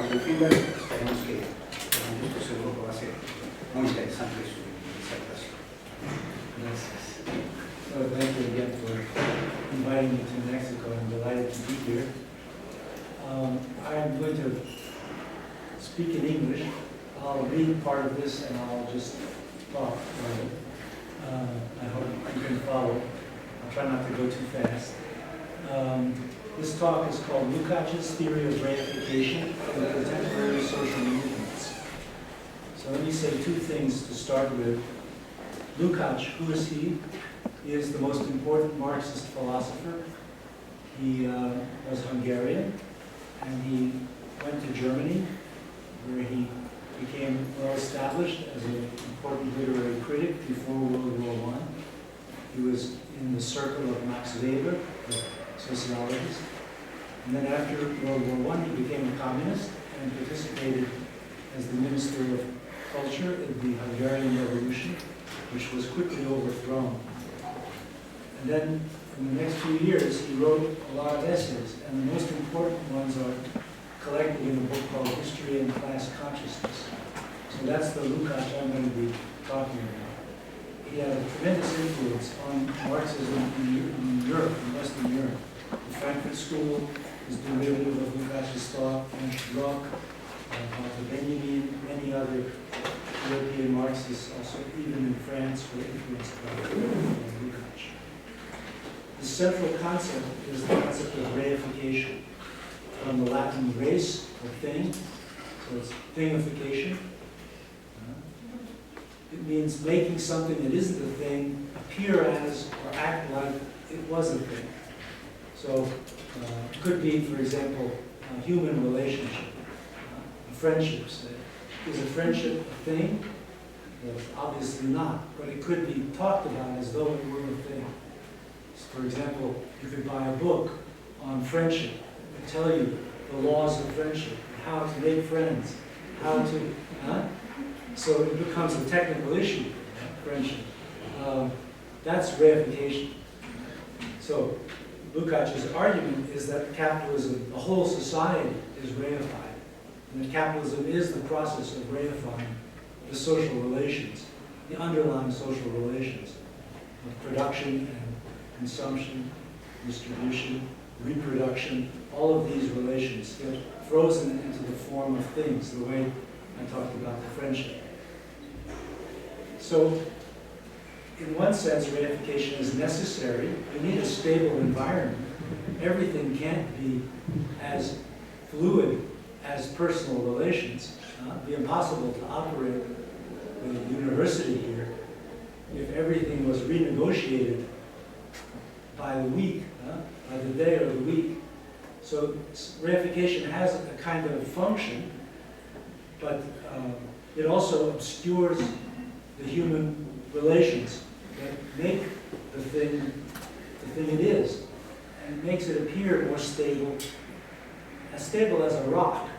Andrew Feenberg. Esperemos que estoy seguro que va a ser muy interesante su disertación. Gracias. So thank you again for inviting me to Mexico. I'm delighted to be here. I'm going to speak in English. I'll read part of this and I'll just talk. I hope you can follow. I'll try not to go too fast. This talk is called Lukács's Theory of Reification in Contemporary Social Movements. So let me say two things to start with. Lukács, who is he? He is the most important Marxist philosopher. He was Hungarian, and he went to Germany, where he became well established as an important literary critic before World War I. He was in the circle of Max Weber, the sociologist. And then after World War I, he became a communist and participated as the Minister of Culture in the Hungarian Revolution, which was quickly overthrown. And then in the next few years, he wrote a lot of essays, and the most important ones are collected in a book called History and Class Consciousness. So that's the Lukács I'm going to be talking about. He had a tremendous influence on Marxism in Europe, in Western Europe. The Frankfurt School is derivative of Lukács's thought, Ernst Bloch, Walter Benjamin, many other European Marxists, also even in France, were influenced by Lukács. The central concept is the concept of reification, from the Latin res, or thing, so it's thingification. It means making something that isn't a thing appear as or act like it was a thing. So it could be, for example, a human relationship, a friendship, say. Is a friendship a thing? Well, obviously not, but it could be talked about as though it were a thing. For example, you could buy a book on friendship and tell you the laws of friendship, how to make friends, how to, so it becomes a technical issue, friendship. That's reification. So Lukács's argument is that capitalism, the whole society, is reified. And that capitalism is the process of reifying the social relations, the underlying social relations of production and consumption, distribution, reproduction, all of these relations get frozen into the form of things, the way I talked about the friendship. So, in one sense, reification is necessary. You need a stable environment. Everything can't be as fluid as personal relations. It'd be impossible to operate the university here if everything was renegotiated by the week, by the day or the week. So reification has a kind of function, but it also obscures the human relations that make the thing it is, and makes it appear more stable as a rock.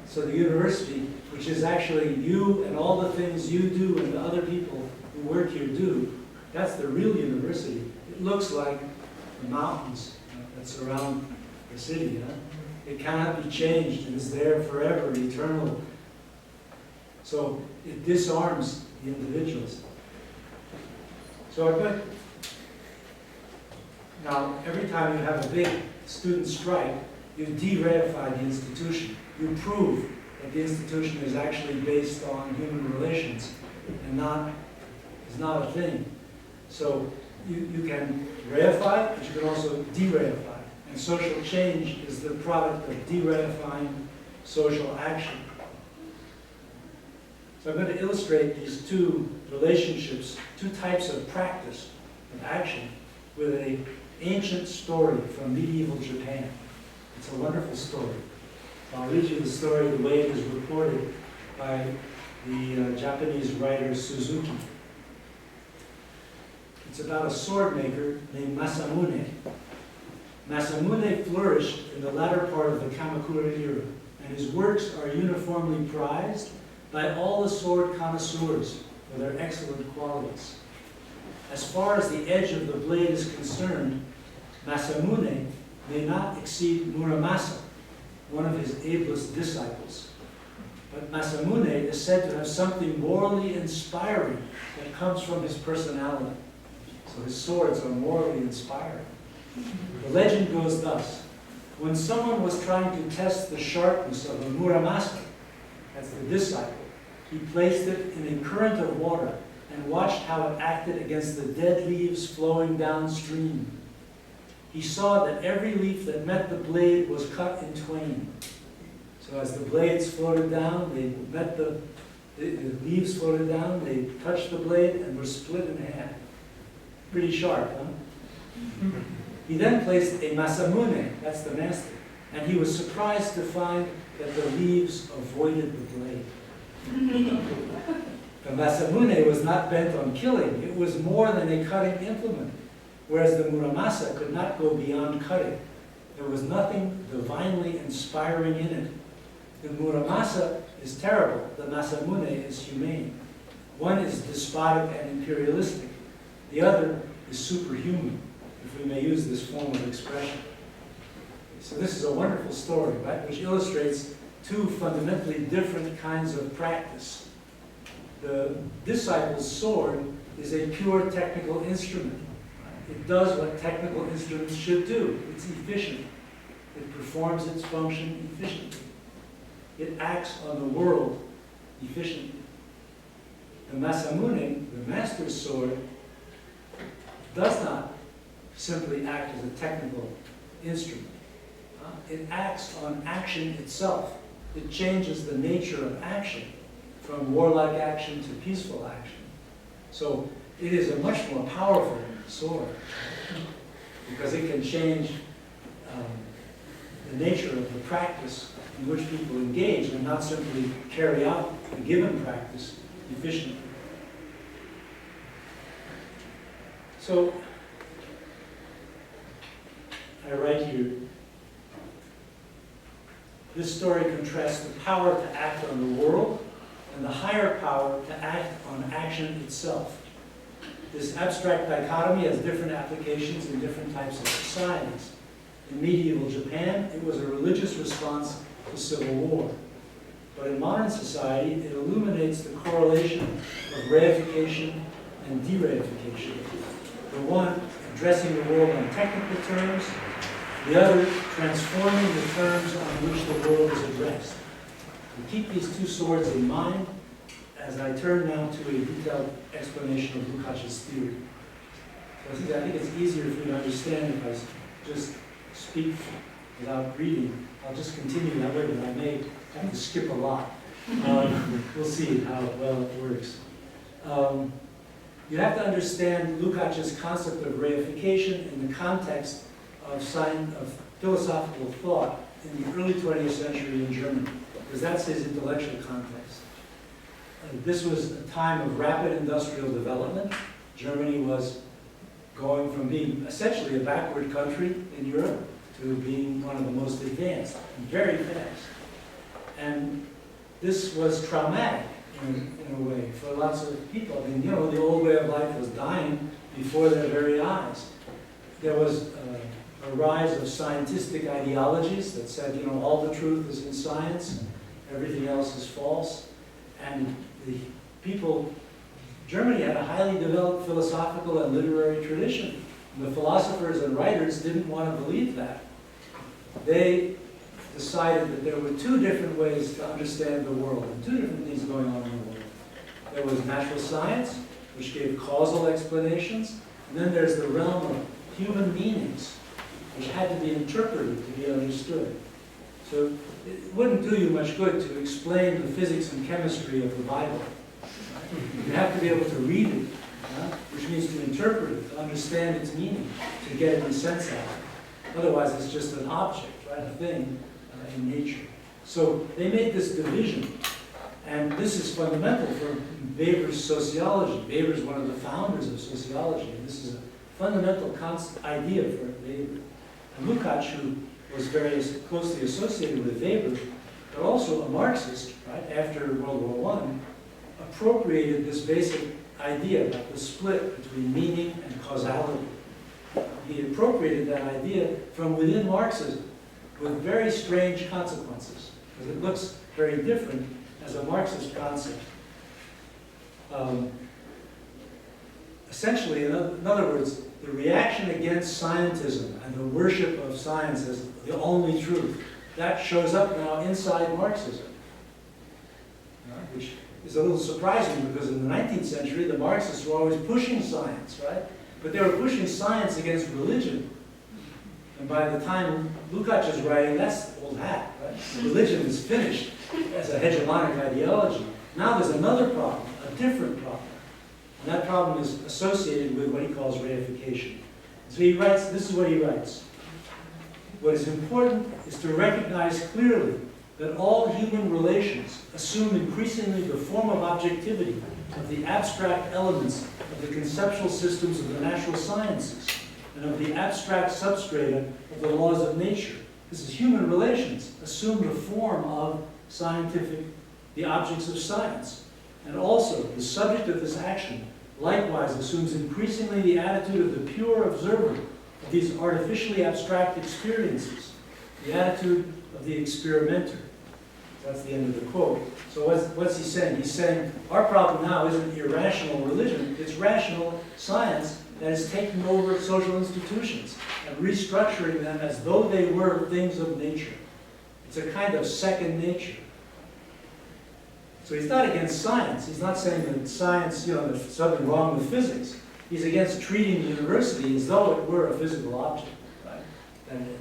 So the university, which is actually you and all the things you do and the other people who work here do, that's the real university. It looks like the mountains that surround the city. It cannot be changed. It is there forever, eternal. So it disarms the individuals. So now, every time you have a big student strike, you de-reify the institution. You prove that the institution is actually based on human relations and is not a thing. So you can reify, but you can also de-reify. And social change is the product of de-reifying social action. So I'm going to illustrate these two relationships, two types of practice, of action, with an ancient story from medieval Japan. It's a wonderful story. I'll read you the story the way it is reported by the Japanese writer Suzuki. It's about a sword maker named Masamune. Masamune flourished in the latter part of the Kamakura era, and his works are uniformly prized by all the sword connoisseurs for their excellent qualities. As far as the edge of the blade is concerned, Masamune may not exceed Muramasa, one of his ablest disciples. But Masamune is said to have something morally inspiring that comes from his personality. So his swords are morally inspiring. The legend goes thus. When someone was trying to test the sharpness of a muramasa, that's the disciple, he placed it in a current of water and watched how it acted against the dead leaves flowing downstream. He saw that every leaf that met the blade was cut in twain. So as the blades floated down, they met the leaves floated down, they touched the blade and were split in half. Pretty sharp, huh? He then placed a masamune, that's the master, and he was surprised to find that the leaves avoided the blade. The masamune was not bent on killing, it was more than a cutting implement, whereas the muramasa could not go beyond cutting. There was nothing divinely inspiring in it. The muramasa is terrible, the masamune is humane. One is despotic and imperialistic, the other is superhuman, if we may use this form of expression. So this is a wonderful story, right, which illustrates two fundamentally different kinds of practice. The disciple's sword is a pure technical instrument. It does what technical instruments should do. It's efficient. It performs its function efficiently. It acts on the world efficiently. The masamune, the master's sword, does not simply act as a technical instrument. It acts on action itself. It changes the nature of action from warlike action to peaceful action. So it is a much more powerful sword because it can change the nature of the practice in which people engage and not simply carry out the given practice efficiently. So I write here, this story contrasts the power to act on the world and the higher power to act on action itself. This abstract dichotomy has different applications in different types of societies. In medieval Japan, it was a religious response to civil war. But in modern society, it illuminates the correlation of reification and dereification. The one addressing the world on technical terms, the other transforming the terms on which the world is addressed. We keep these two swords in mind as I turn now to a detailed explanation of Lukács's theory. So I think it's easier for you to understand if I just speak without reading. I'll just continue that way, but I may have to skip a lot. We'll see how well it works. You have to understand Lukács's concept of reification in the context of philosophical thought in the early 20th century in Germany, because that's his intellectual context. This was a time of rapid industrial development. Germany was going from being essentially a backward country in Europe to being one of the most advanced, very fast. And this was traumatic in a way for lots of people. I mean, you know, the old way of life was dying before their very eyes. There was a rise of scientific ideologies that said, you know, all the truth is in science, everything else is false. And the people, Germany had a highly developed philosophical and literary tradition. And the philosophers and writers didn't want to believe that. They decided that there were two different ways to understand the world, and two different things going on in the world. There was natural science, which gave causal explanations, and then there's the realm of human meanings, which had to be interpreted to be understood. So it wouldn't do you much good to explain the physics and chemistry of the Bible. You have to be able to read it, which means to interpret it, to understand its meaning, to get any sense out of it. Otherwise, it's just an object, right? A thing in nature. So they made this division, and this is fundamental for Weber's sociology. Weber's one of the founders of sociology, and this is a fundamental idea for Weber. And Lukács, who was very closely associated with Weber, but also a Marxist, right, after World War I, appropriated this basic idea about the split between meaning and causality. He appropriated that idea from within Marxism with very strange consequences, because it looks very different as a Marxist concept. Essentially, in other words, the reaction against scientism and the worship of science as the only truth, that shows up now inside Marxism, which is a little surprising because in the 19th century, the Marxists were always pushing science, right? But they were pushing science against religion. And by the time Lukács is writing, that's old hat, right? Religion is finished as a hegemonic ideology. Now there's another problem, a different problem. And that problem is associated with what he calls reification. So he writes, this is what he writes. What is important is to recognize clearly that all human relations assume increasingly the form of objectivity of the abstract elements of the conceptual systems of the natural sciences and of the abstract substrata of the laws of nature. This is human relations assume the form of the objects of science. And also, the subject of this action likewise assumes increasingly the attitude of the pure observer of these artificially abstract experiences, the attitude of the experimenter. That's the end of the quote. So what's he saying? He's saying our problem now isn't irrational religion, it's rational science that is taking over social institutions and restructuring them as though they were things of nature. It's a kind of second nature. So he's not against science. He's not saying that science, there's something wrong with physics. He's against treating the university as though it were a physical object, right?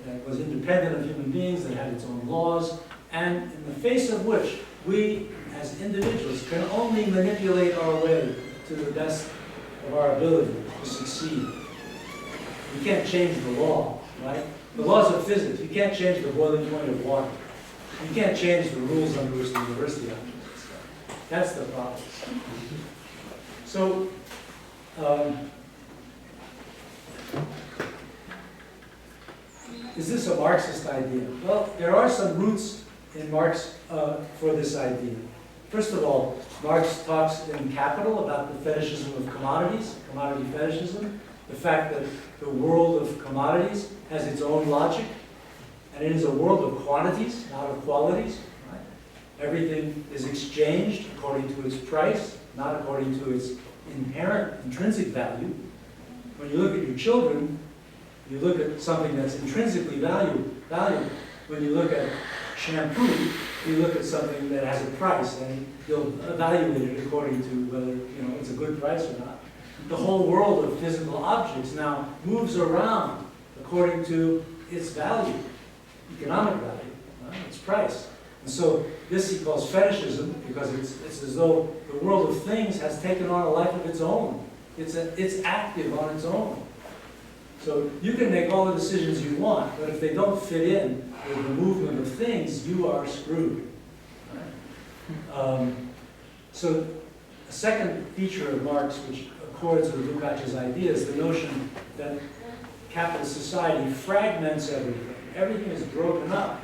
That was independent of human beings, that had its own laws, and in the face of which we, as individuals, can only manipulate our way to the best of our ability to succeed. You can't change the law, right? The laws of physics, you can't change the boiling point of water. You can't change the rules under which the university operates. That's the problem. So, is this a Marxist idea? Well, there are some roots in Marx for this idea. First of all, Marx talks in Capital about the fetishism of commodities, commodity fetishism, the fact that the world of commodities has its own logic, and it is a world of quantities, not of qualities. Right? Everything is exchanged according to its price, not according to its inherent, intrinsic value. When you look at your children, you look at something that's intrinsically valuable. When you look at shampoo, you look at something that has a price, and you'll evaluate it according to whether it's a good price or not. The whole world of physical objects now moves around according to its value, economic value, its price. And so this he calls fetishism because it's as though the world of things has taken on a life of its own. It's active on its own. So you can make all the decisions you want, but if they don't fit in with the movement of things, you are screwed. Right? So a second feature of Marx, which accords with Lukács's idea, is the notion that capitalist society fragments everything. Everything is broken up.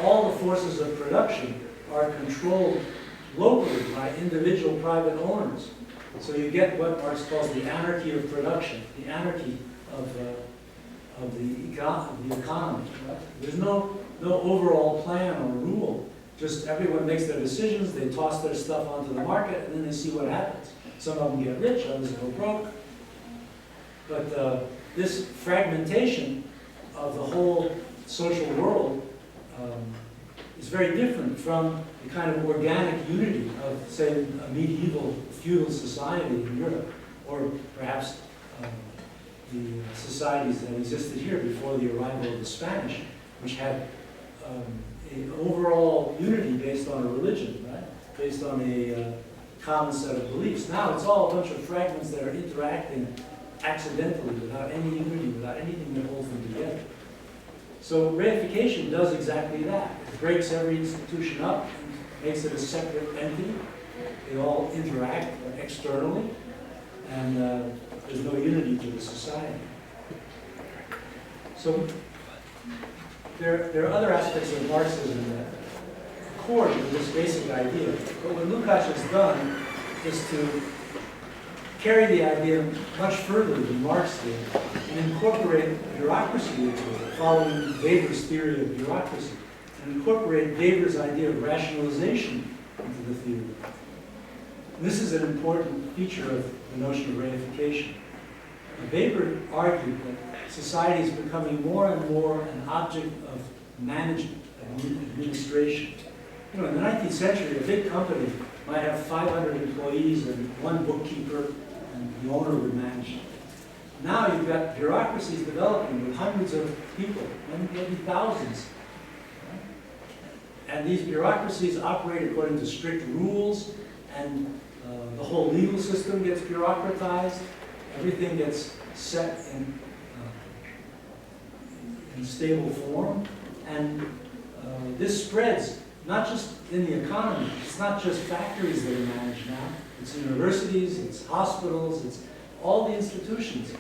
All the forces of production are controlled locally by individual private owners. So you get what Marx calls the anarchy of production, the anarchy of the economy. Right? There's no overall plan or rule. Just everyone makes their decisions, they toss their stuff onto the market, and then they see what happens. Some of them get rich, others go broke. But this fragmentation of the whole social world is very different from the kind of organic unity of, say, a medieval feudal society in Europe, or perhaps the societies that existed here before the arrival of the Spanish, which had an overall unity based on a religion, right? Based on a common set of beliefs. Now it's all a bunch of fragments that are interacting accidentally, without any unity, without anything that holds them together. So reification does exactly that. It breaks every institution up and makes it a separate entity. They all interact externally, and there's no unity to the society. So there are other aspects of Marxism that accord with this basic idea. But what Lukács has done is to carry the idea much further than Marx did and incorporate bureaucracy into it, following Weber's theory of bureaucracy, and incorporate Weber's idea of rationalization into the theory. And this is an important feature of the notion of reification. Weber argued that society is becoming more and more an object of management, administration. You know, in the 19th century, a big company might have 500 employees and one bookkeeper, and the owner would manage it. Now you've got bureaucracies developing with hundreds of people, maybe thousands. And these bureaucracies operate according to strict rules, and the whole legal system gets bureaucratized. Everything gets set in stable form. And this spreads not just in the economy. It's not just factories that are managed now. It's universities, it's hospitals, it's all the institutions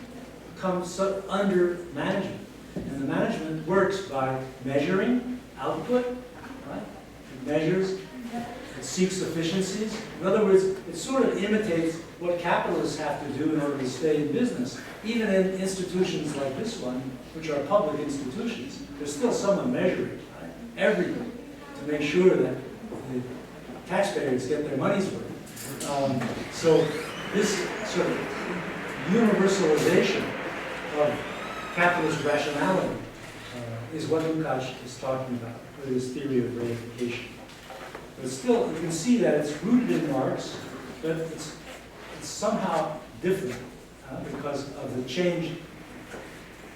come under management. And the management works by measuring output, right? It measures, it seeks efficiencies. In other words, it sort of imitates what capitalists have to do in order to stay in business. Even in institutions like this one, which are public institutions, there's still someone measuring, right? Everything, to make sure that the taxpayers get their money's worth. So this sort of universalization of capitalist rationality is what Lukács is talking about with his theory of reification. But still, you can see that it's rooted in Marx, but it's somehow different because of the changed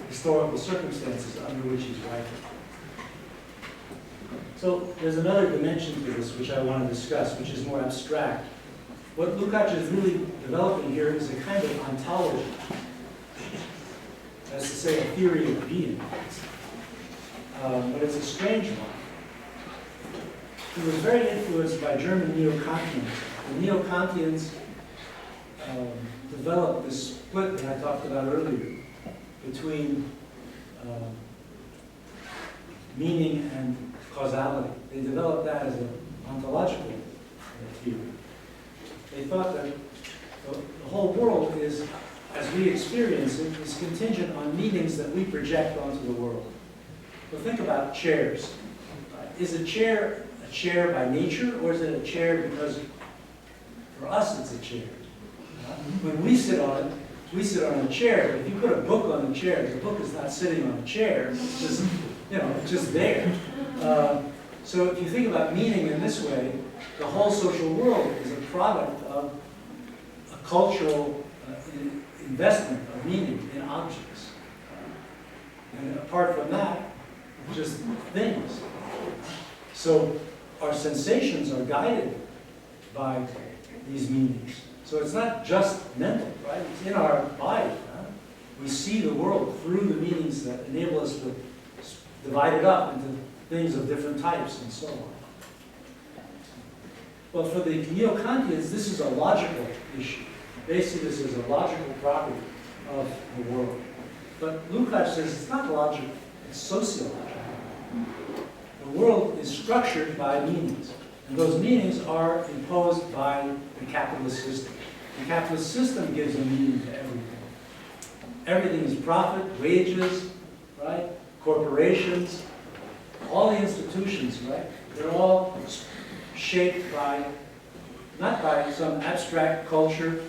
historical circumstances under which he's writing. So there's another dimension to this which I want to discuss, which is more abstract. What Lukács is really developing here is a kind of ontology. That's to say, a theory of being. But it's a strange one. He was very influenced by German neo-Kantians. The neo-Kantians developed this split that I talked about earlier between meaning and causality. They developed that as an ontological theory. They thought that the whole world is, as we experience it, is contingent on meanings that we project onto the world. So think about chairs. Is a chair by nature, or is it a chair because for us it's a chair? When we sit on it, we sit on a chair. If you put a book on the chair, the book is not sitting on a chair. It's just, it's just there. So if you think about meaning in this way, the whole social world is a product of a cultural investment of meaning in objects. And apart from that, just things. So our sensations are guided by these meanings. So it's not just mental, right? It's in our body. We see the world through the meanings that enable us to divide it up into things of different types and so on. Well, for the neo-Kantians, this is a logical issue. They see this as a logical property of the world. But Lukács says it's not logical, it's sociological. The world is structured by meanings. And those meanings are imposed by the capitalist system. The capitalist system gives a meaning to everything. Everything is profit, wages, right? Corporations, all the institutions, right? They're all shaped by, not by some abstract culture,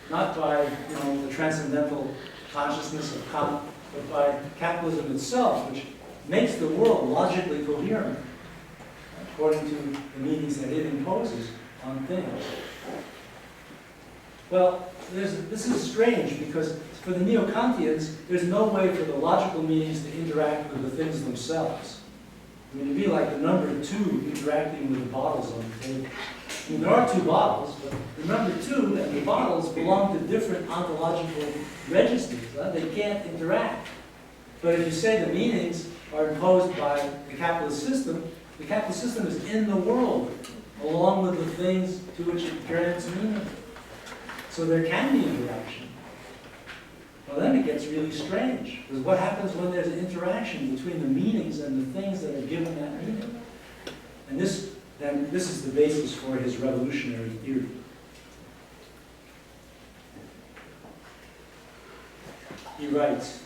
not by, the transcendental consciousness of Kant, but by capitalism itself, which makes the world logically coherent according to the meanings that it imposes on things. Well, this is strange because for the neo-Kantians, there's no way for the logical meanings to interact with the things themselves. I mean, it'd be like the number 2 interacting with the bottles on the table. I mean, there are 2 bottles, but the number 2 and the bottles belong to different ontological registers. They can't interact. But if you say the meanings are imposed by the capitalist system is in the world, along with the things to which it grants meaning. So there can be interaction. Well, then it gets really strange, because what happens when there's an interaction between the meanings and the things that are given that meaning? And this is the basis for his revolutionary theory. writes,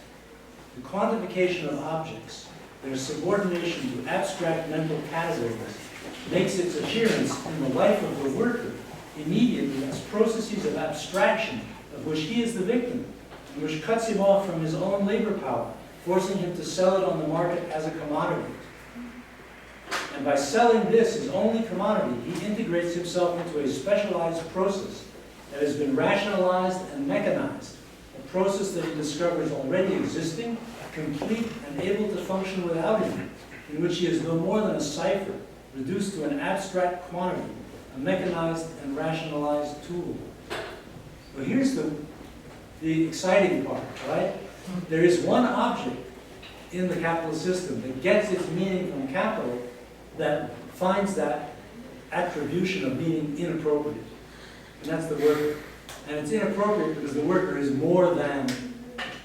the quantification of objects, their subordination to abstract mental categories, makes its appearance in the life of the worker immediately as processes of abstraction of which he is the victim, and which cuts him off from his own labor power, forcing him to sell it on the market as a commodity. And by selling this, his only commodity, he integrates himself into a specialized process that has been rationalized and mechanized, a process that he discovers already existing, complete, and able to function without him, in which he is no more than a cipher, reduced to an abstract quantity, a mechanized and rationalized tool. But here's the exciting part, right? There is one object in the capitalist system that gets its meaning from capital that finds that attribution of meaning inappropriate. And that's the worker. And it's inappropriate because the worker is more than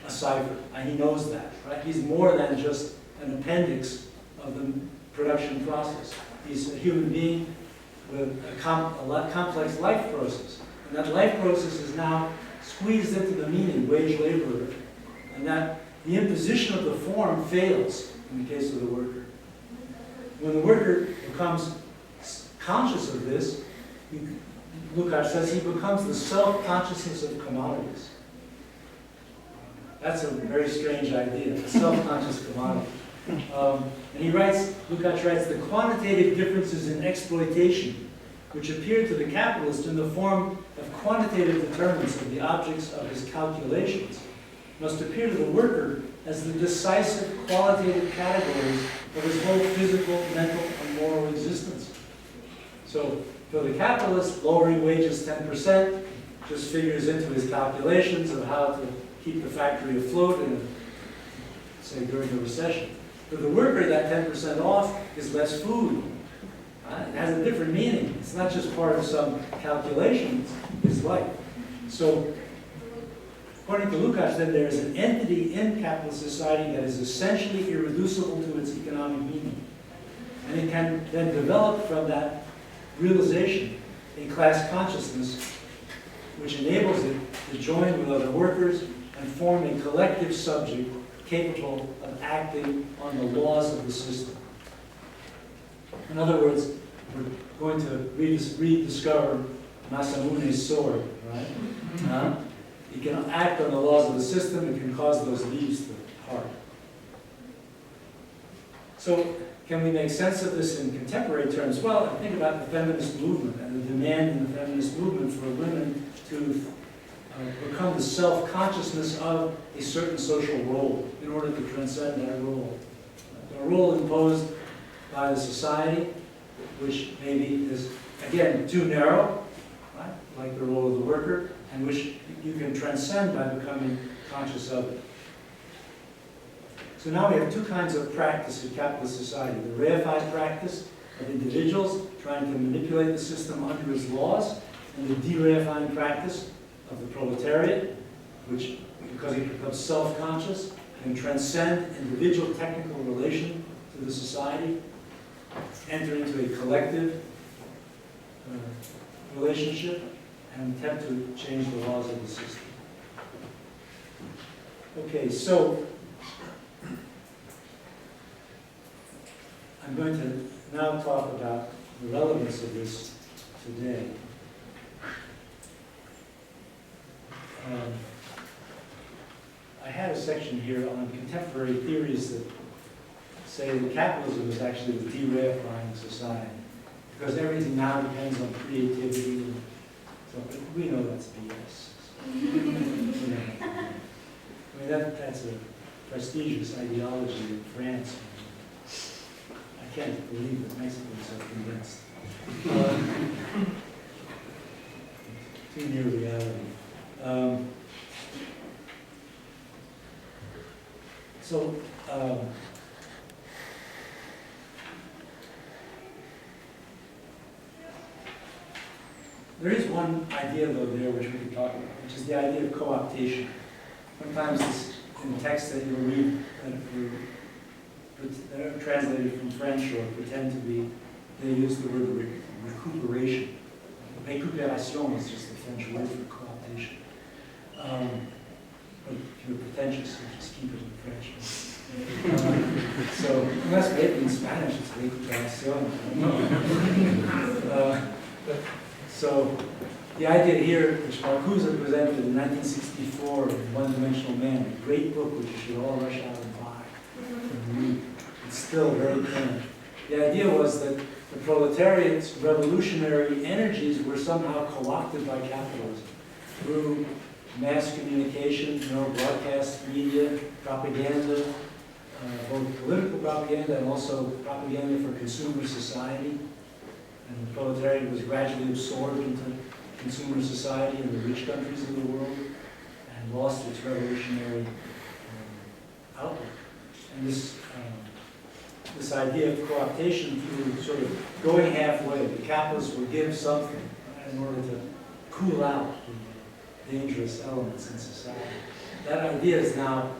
a cipher. And he knows that, right? He's more than just an appendix of the production process. He's a human being with a complex life process. And that life process is now squeezed into the meaning, wage laborer. And that the imposition of the form fails in the case of the worker. When the worker becomes conscious of this, Lukács says he becomes the self-consciousness of commodities. That's a very strange idea, a self-conscious commodity. And he writes, Lukács writes, the quantitative differences in exploitation, which appear to the capitalist in the form of quantitative determinants of the objects of his calculations, must appear to the worker as the decisive qualitative categories of his whole physical, mental, and moral existence. So, for the capitalist, lowering wages 10% just figures into his calculations of how to keep the factory afloat in, say, during a recession. For the worker, that 10% off is less food. It has a different meaning. It's not just part of some calculations, it's life. So, according to Lukács, then there is an entity in capitalist society that is essentially irreducible to its economic meaning. And it can then develop from that realization a class consciousness which enables it to join with other workers and form a collective subject capable of acting on the laws of the system. In other words, we're going to rediscover Masamune's sword, right? It can act on the laws of the system, it can cause those leaves to part. So, can we make sense of this in contemporary terms? Well, think about the feminist movement and the demand in the feminist movement for women to become the self-consciousness of a certain social role in order to transcend that role. A role imposed by the society, which maybe is, again, too narrow, right? Like the role of the worker, and which you can transcend by becoming conscious of it. So now we have two kinds of practice in capitalist society. The reified practice of individuals trying to manipulate the system under its laws, and the de-reifying practice of the proletariat, which, because it becomes self-conscious, can transcend individual technical relation to the society, enter into a collective relationship, and attempt to change the laws of the system. Okay, so I'm going to now talk about the relevance of this today. I had a section here on contemporary theories that say that capitalism is actually the de-reifying society, because everything now depends on creativity. And so, but we know that's BS. I mean, that's a prestigious ideology in France. I can't believe that Mexicans are convinced. Too near reality. There is one idea, though, there which we could talk about, which is the idea of co-optation. Sometimes it's in texts that you'll read that are translated from French or pretend to be, they use the word recuperation. Récupération is just the French word for co-optation. But if you're pretentious, you just keep it in French. So, unless maybe in Spanish, it's recreación. So, the idea here, which Marcuse presented in 1964 in One-Dimensional Man, a great book which you should all rush out and buy and read. It's still very current. The idea was that the proletariat's revolutionary energies were somehow co-opted by capitalism through mass communication, broadcast media, propaganda, both political propaganda and also propaganda for consumer society. And the proletariat was gradually absorbed into consumer society in the rich countries of the world and lost its revolutionary outlook. And this idea of co-optation through sort of going halfway, the capitalists would give something in order to cool out the dangerous elements in society. That idea has now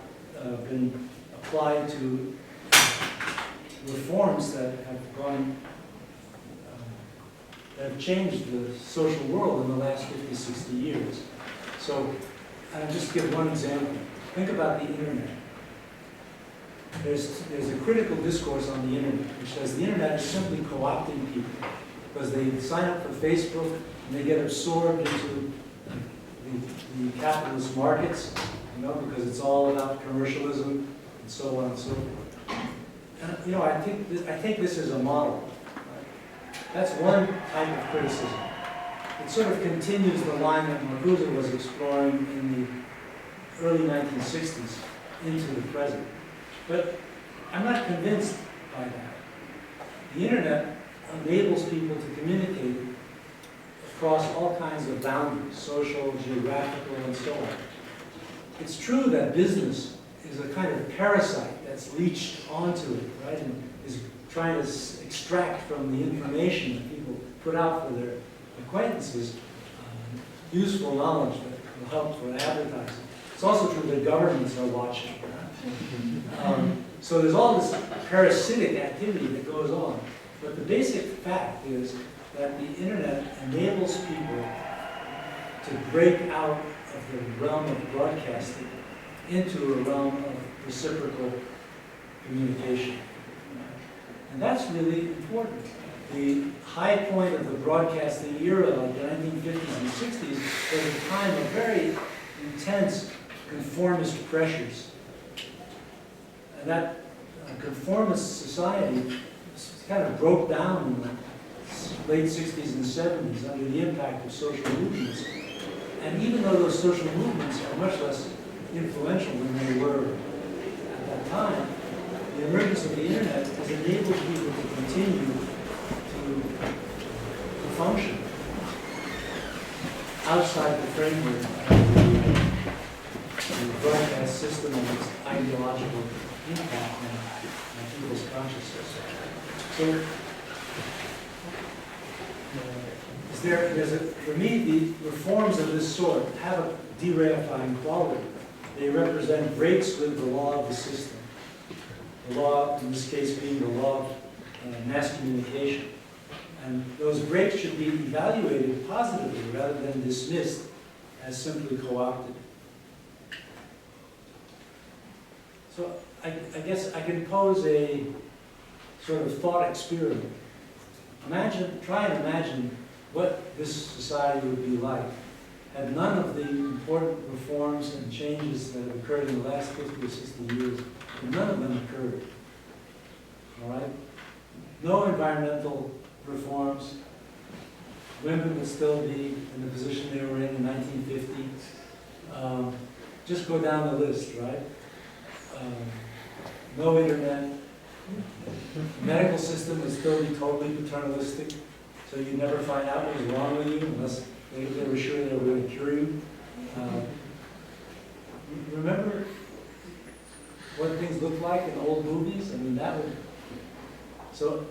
been applied to reforms that have gone, that have changed the social world in the last 50, 60 years. So I'll just give one example. Think about the internet. There's a critical discourse on the internet which says the internet is simply co-opting people because they sign up for Facebook and they get absorbed into the capitalist markets, because it's all about commercialism and so on and so forth. And I think this is a model. Right? That's one type of criticism. It sort of continues the line that Marcuse was exploring in the early 1960s into the present. But I'm not convinced by that. The internet enables people to communicate across all kinds of boundaries, social, geographical, and so on. It's true that business is a kind of parasite that's leached onto it, right, and is trying to extract from the information that people put out for their acquaintances useful knowledge that will help for advertising. It's also true that governments are watching. So there's all this parasitic activity that goes on. But the basic fact is that the internet enables people to break out of the realm of broadcasting into a realm of reciprocal communication. And that's really important. The high point of the broadcasting era, like the 1950s and 60s, was a time of very intense conformist pressures. And that conformist society kind of broke down in the late 60s and 70s under the impact of social movements. And even though those social movements are much less influential than they were at that time, the emergence of the internet has enabled people to continue to function outside the framework of the broadcast system and its ideological impact on people's consciousness. So, for me, the reforms of this sort have a de-reifying quality. They represent breaks with the law of the system. The law, in this case, being the law of mass communication. And those breaks should be evaluated positively rather than dismissed as simply co-opted. So I guess I can pose a sort of thought experiment. Try and imagine what this society would be like had none of the important reforms and changes that have occurred in the last 50 or 60 years, had none of them occurred. All right? No environmental reforms. Women would still be in the position they were in 1950. Just go down the list, right? No internet. The medical system would still be totally paternalistic, so you'd never find out what was wrong with you unless they were sure they were going to cure you. Remember what things looked like in old movies? I mean, that would... So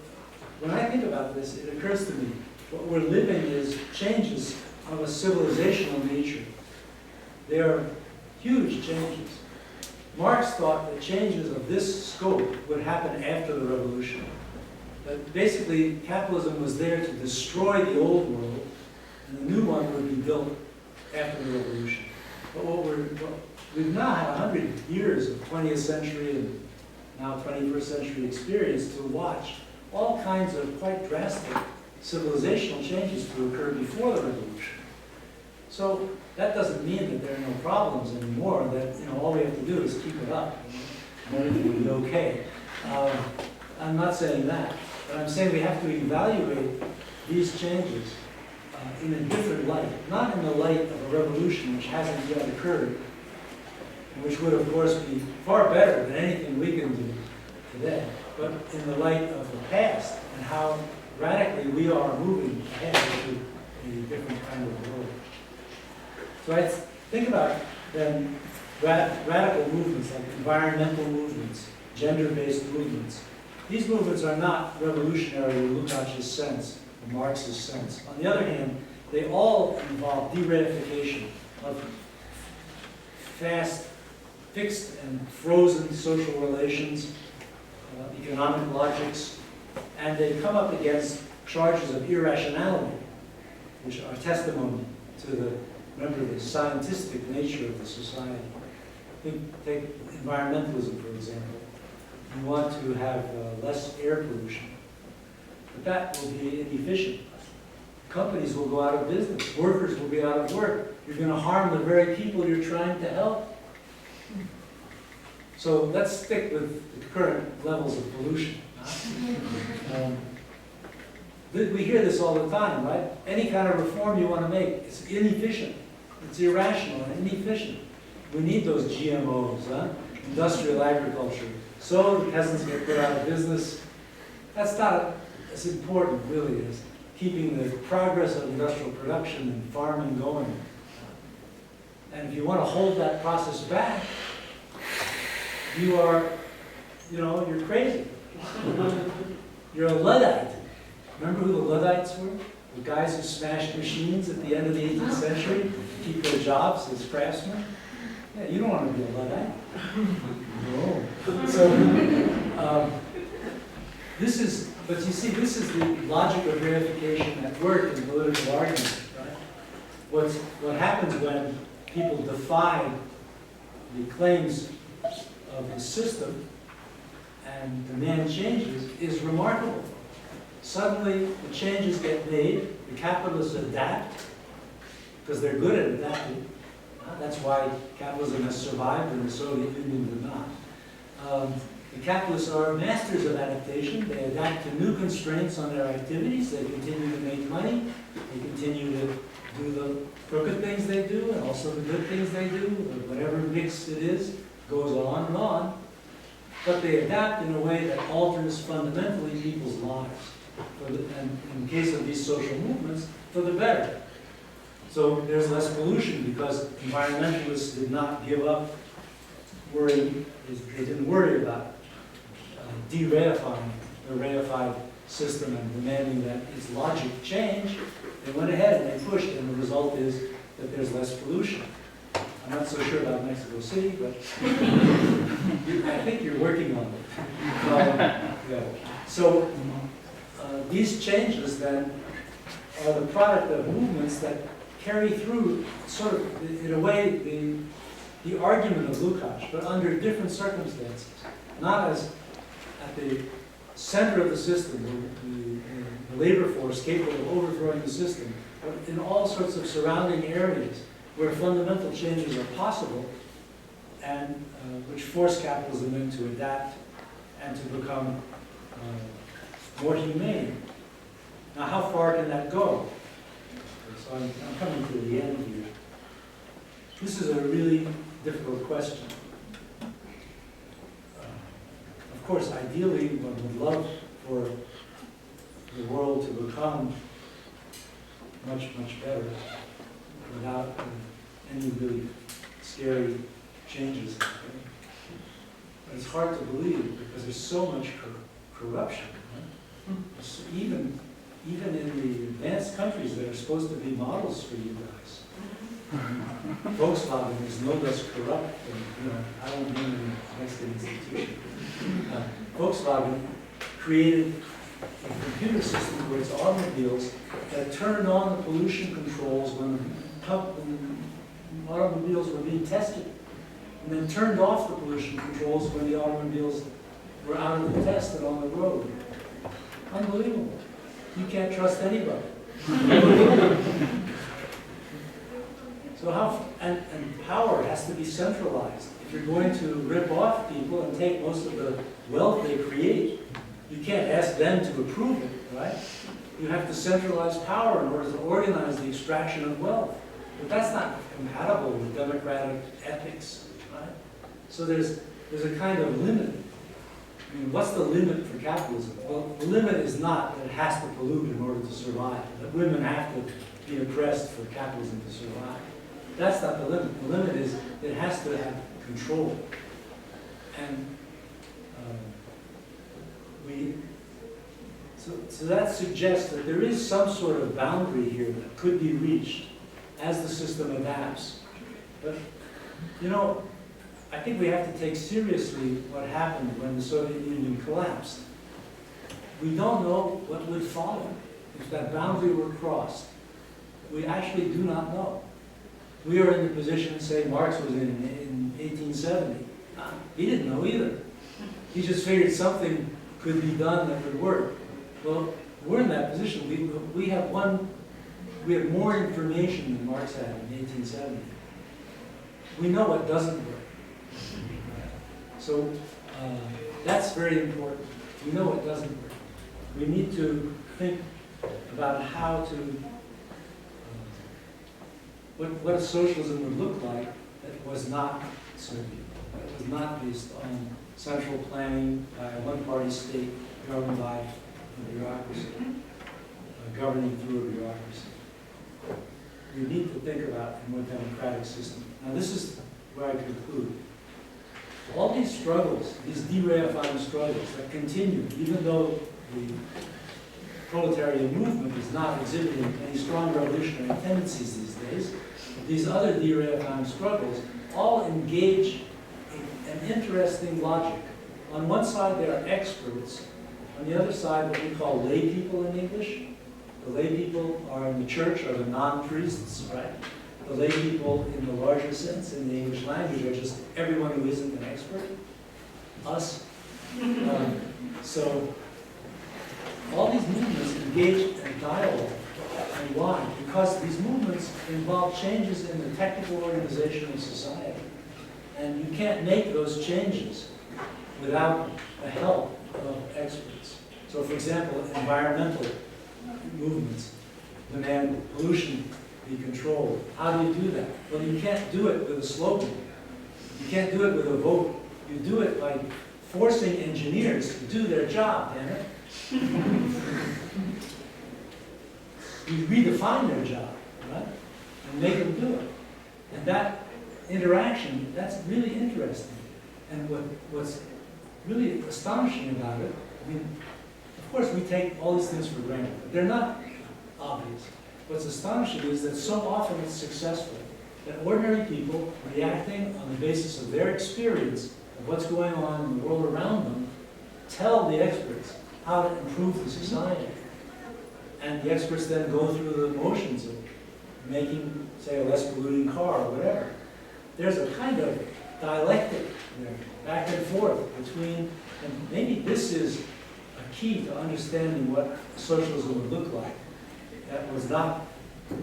when I think about this, it occurs to me, what we're living is changes of a civilizational nature. They are huge changes. Marx thought that changes of this scope would happen after the revolution. That basically capitalism was there to destroy the old world, and the new one would be built after the revolution. But we've now had 100 years of 20th century and now 21st century experience to watch all kinds of quite drastic civilizational changes to occur before the revolution. So that doesn't mean that there are no problems anymore, that all we have to do is keep it up and everything will be okay. I'm not saying that, but I'm saying we have to evaluate these changes in a different light, not in the light of a revolution which hasn't yet occurred, and which would of course be far better than anything we can do today, but in the light of the past and how radically we are moving ahead into a different kind of world. So I think about then radical movements like environmental movements, gender-based movements. These movements are not revolutionary in Lukács's sense, or Marx's sense. On the other hand, they all involve de-reification of fast, fixed and frozen social relations, economic logics, and they come up against charges of irrationality, which are testimony to the scientific nature of the society. Take environmentalism, for example. You want to have less air pollution, but that will be inefficient. Companies will go out of business. Workers will be out of work. You're going to harm the very people you're trying to help. So let's stick with the current levels of pollution. We hear this all the time, right? Any kind of reform you want to make, it's inefficient. It's irrational and inefficient. We need those GMOs, industrial agriculture. So the peasants get put out of business. That's not as important, really, as keeping the progress of industrial production and farming going. And if you want to hold that process back, you are, you're crazy. You're a Luddite. Remember who the Luddites were? The guys who smashed machines at the end of the 18th century to keep their jobs as craftsmen? Yeah, you don't want to be a Luddite. No. So, but you see, this is the logic of verification at work in political argument, right? What happens when people defy the claims of the system and demand changes is remarkable. Suddenly, the changes get made, the capitalists adapt, because they're good at adapting. That's why capitalism has survived and the Soviet Union did not. The capitalists are masters of adaptation. They adapt to new constraints on their activities. They continue to make money. They continue to do the crooked things they do and also the good things they do. Whatever mix it is goes on and on. But they adapt in a way that alters fundamentally people's lives. And in the case of these social movements, for the better. So there's less pollution because environmentalists did not give up worrying. They didn't worry about de-reifying the reified system and demanding that its logic change. They went ahead and they pushed, and the result is that there's less pollution. I'm not so sure about Mexico City, but I think you're working on it. Yeah. So these changes then are the product of movements that carry through sort of, in a way, the argument of Lukács, but under different circumstances. Not as at the center of the system, the labor force capable of overthrowing the system, but in all sorts of surrounding areas where fundamental changes are possible and which force capitalism then to adapt and to become more humane. Now, how far can that go? So I'm coming to the end here. This is a really difficult question. Of course, ideally, one would love for the world to become much, much better without any really scary changes. But it's hard to believe because there's so much corruption. Right? So even in the advanced countries that are supposed to be models for you guys, Volkswagen is no less corrupt than, I don't mean in the Mexican institution. Volkswagen created a computer system for its automobiles that turned on the pollution controls when automobiles were being tested. and then turned off the pollution controls when the automobiles were out of the test and on the road. Unbelievable. You can't trust anybody. So and power has to be centralized. If you're going to rip off people and take most of the wealth they create, you can't ask them to approve it, right? You have to centralize power in order to organize the extraction of wealth. But that's not compatible with democratic ethics, right? So there's a kind of limit. I mean, what's the limit for capitalism? Well, the limit is not that it has to pollute in order to survive, that women have to be oppressed for capitalism to survive. That's not the limit. The limit is that it has to have control. And so that suggests that there is some sort of boundary here that could be reached as the system adapts. But, you know, I think we have to take seriously what happened when the Soviet Union collapsed. We don't know what would follow if that boundary were crossed. We actually do not know. We are in the position, say, Marx was in 1870. He didn't know either. He just figured something could be done that would work. Well, we're in that position. We have more information than Marx had in 1870. We know what doesn't work. So that's very important. We know what doesn't work. We need to think about how to, what socialism would look like that was not Soviet, that was not based on central planning by a one-party state governed by a bureaucracy, governing through a bureaucracy. We need to think about a more democratic system. Now this is where I conclude. All these struggles, these de-reifying struggles that continue, even though the proletarian movement is not exhibiting any strong revolutionary tendencies these days, these other de-reifying struggles all engage in an interesting logic. On one side, there are experts. On the other side, what we call lay people in English. The lay people are in the church, are the non-priests, right? The lay people in the larger sense in the English language are just everyone who isn't an expert. Us. So all these movements engage in dialogue. And why? Because these movements involve changes in the technical organization of society. And you can't make those changes without the help of experts. So for example, environmental movements demand pollution be controlled. How do you do that? Well, you can't do it with a slogan. You can't do it with a vote. You do it by forcing engineers to do their job, damn it. You redefine their job, right? And make them do it. And that interaction, that's really interesting. And what's really astonishing about it, I mean, of course we take all these things for granted, but they're not obvious. What's astonishing is that so often it's successful, that ordinary people reacting on the basis of their experience of what's going on in the world around them tell the experts how to improve the society. And the experts then go through the motions of making, say, a less polluting car or whatever. There's a kind of dialectic there, back and forth between, and maybe this is a key to understanding what socialism would look like. That was not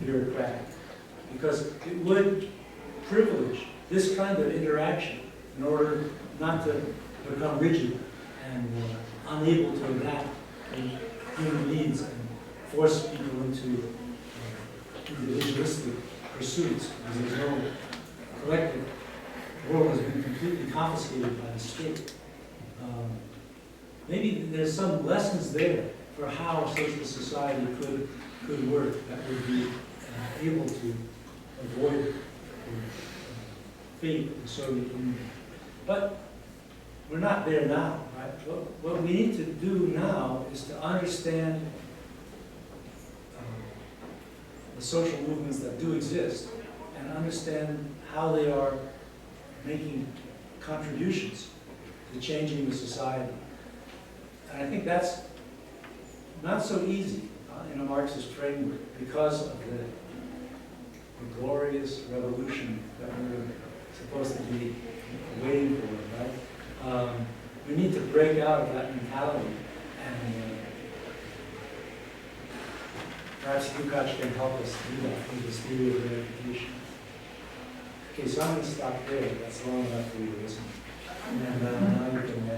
bureaucratic, because it would privilege this kind of interaction in order not to become rigid and unable to adapt to human needs and force people into individualistic pursuits, because there's no collective. The world has been completely confiscated by the state. Maybe there's some lessons there for how social society could work that would be able to avoid the fate of the Soviet Union. But we're not there now, right? What we need to do now is to understand the social movements that do exist and understand how they are making contributions to changing the society. And I think that's not so easy in a Marxist framework because of the glorious revolution that we're supposed to be waiting for, right? We need to break out of that mentality, and perhaps Lukács can help us do that with this video verification. Okay, so I'm going to stop there. That's long enough for you to listen. And now you can